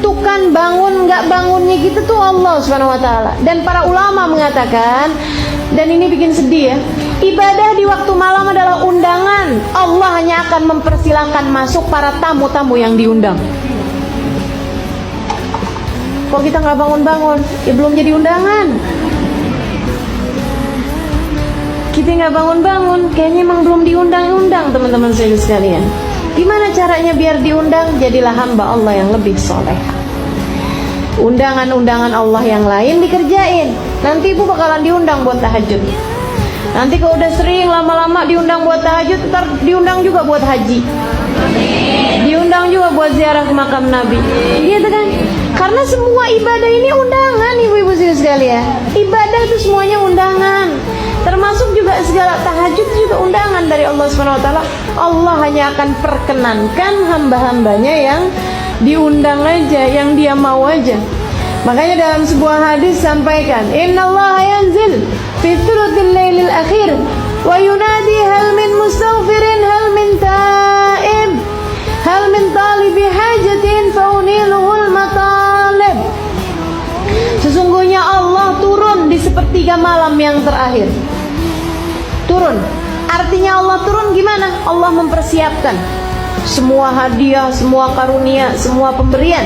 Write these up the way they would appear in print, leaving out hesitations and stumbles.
menentukan bangun nggak bangunnya gitu tuh Allah Subhanahu wa taala. Dan para ulama mengatakan, dan ini bikin sedih ya, ibadah di waktu malam adalah undangan. Allah hanya akan mempersilahkan masuk para tamu-tamu yang diundang. Kok kita nggak bangun-bangun? Ya belum jadi undangan. Kita nggak bangun-bangun, kayaknya emang belum diundang-undang, teman-teman saya sekalian. Gimana caranya biar diundang? Jadilah hamba Allah yang lebih soleha. Undangan-undangan Allah yang lain dikerjain. Nanti ibu bakalan diundang buat tahajud. Nanti kalau udah sering lama-lama diundang buat tahajud, ntar diundang juga buat haji, diundang juga buat ziarah ke makam Nabi, gitu kan? Karena semua ibadah ini undangan, ibu-ibu sekalian. Ibadah itu semuanya undangan. Termasuk juga segala tahajud juga undangan dari Allah Subhanahu wa taala. Allah hanya akan perkenankan hamba-hambanya yang diundang aja, yang dia mau aja. Makanya dalam sebuah hadis sampaikan, innallaha yanzil fi thuluthil lailil akhir wa yunadi hal min mustaghfirin hal min taib hal min talibi hajatin fauniluhul matalib. Sesungguhnya Allah turun di sepertiga malam yang terakhir. Turun, artinya Allah turun gimana? Allah mempersiapkan semua hadiah, semua karunia, semua pemberian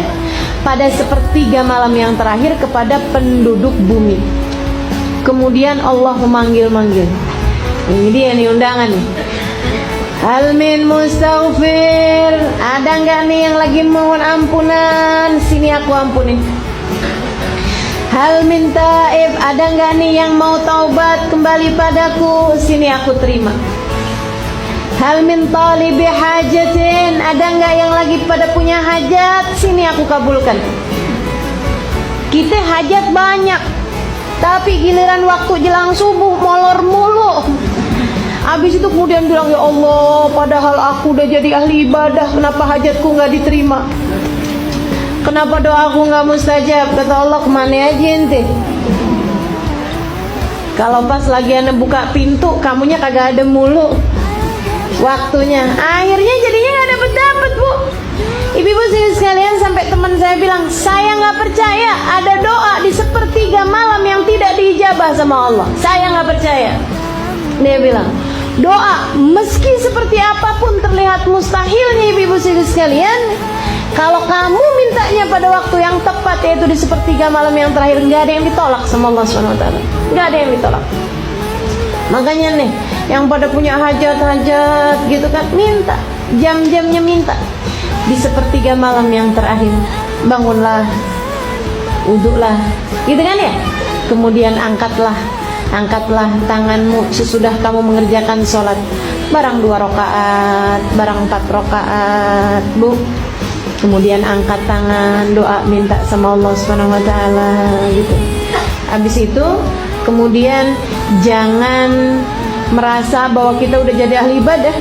pada sepertiga malam yang terakhir kepada penduduk bumi. Kemudian Allah memanggil-manggil. Ini dia nih undangan nih. Hal min mustaghfir, ada nggak nih yang lagi mohon ampunan? Sini aku ampuni. Hal min taib, ada nggak nih yang mau taubat kembali padaku? Sini aku terima. Hal min talibi hajatin, ada nggak yang lagi pada punya hajat? Sini aku kabulkan. Kita hajat banyak, tapi giliran waktu jelang subuh molor mulu. Habis itu kemudian bilang, ya Allah, padahal aku udah jadi ahli ibadah, kenapa hajatku nggak diterima? Kenapa doaku nggak mustajab? Kata Allah, kemana aja ente? Kalau pas lagi anda buka pintu, kamunya kagak ada mulu waktunya. Akhirnya jadinya nggak dapet bu. Ibu-ibu sekalian, sampai teman saya bilang, saya nggak percaya ada doa di sepertiga malam yang tidak diijabah sama Allah. Saya nggak percaya. Dia bilang, doa meski seperti apapun terlihat mustahilnya, ibu-ibu sekalian, kalau kamu mintanya pada waktu yang tepat, yaitu di sepertiga malam yang terakhir, nggak ada yang ditolak sama Allah SWT. Nggak ada yang ditolak. Makanya nih, yang pada punya hajat-hajat gitu kan, minta, jam-jamnya minta. Di sepertiga malam yang terakhir, bangunlah, wudhulah, gitu kan ya. Kemudian angkatlah tanganmu sesudah kamu mengerjakan sholat. Barang 2 rakaat, barang 4 rakaat, bu. Kemudian angkat tangan, doa, minta sama Allah Subhanahu wa taala gitu. Habis itu kemudian jangan merasa bahwa kita udah jadi ahli ibadah.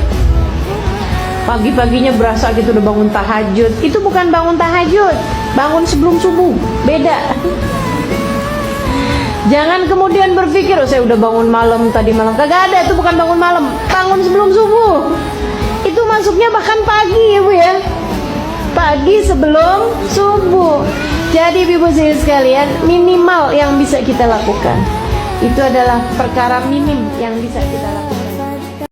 Pagi-paginya berasa gitu udah bangun tahajud. Itu bukan bangun tahajud, bangun sebelum subuh, beda. Jangan kemudian berpikir, oh saya udah bangun malam tadi malam. Kagak ada, itu bukan bangun malam, bangun sebelum subuh. Itu masuknya bahkan pagi ya bu ya, pagi sebelum subuh. Jadi ibu sekalian, minimal yang bisa kita lakukan itu adalah perkara minim yang bisa kita lakukan.